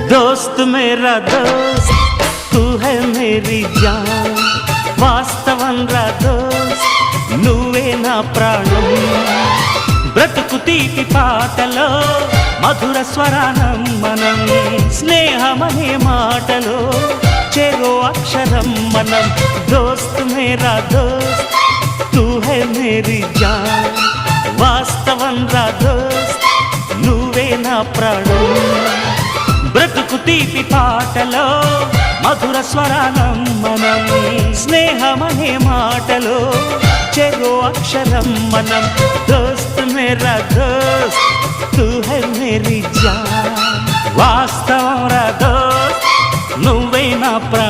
दोस्त मेरा दोस्त तू है मेरी जान వాస్తవం రా దోస్త్ నువ్వే నా ప్రాణం బ్రతుకు తీపి పాటలో మధుర స్వరానం మనం స్నేహమనే మాటలో చెరో అక్షరం మనం దోస్త్ మేరా దోస్త్ తూ హై మేరీ జాన్ వాస్తవం రా దోస్త్ నువ్వే నా ప్రాణం బ్రతుకు తీపి పాటలో మధుర స్వరానం మనం స్నేహమనే మాటలో చెరో అక్షరం మనం దోస్త్ మేరా దోస్త్ తూ హై మేరీ జాన్ వాస్తవం రా దోస్త్ నువ్వే నా ప్రాణం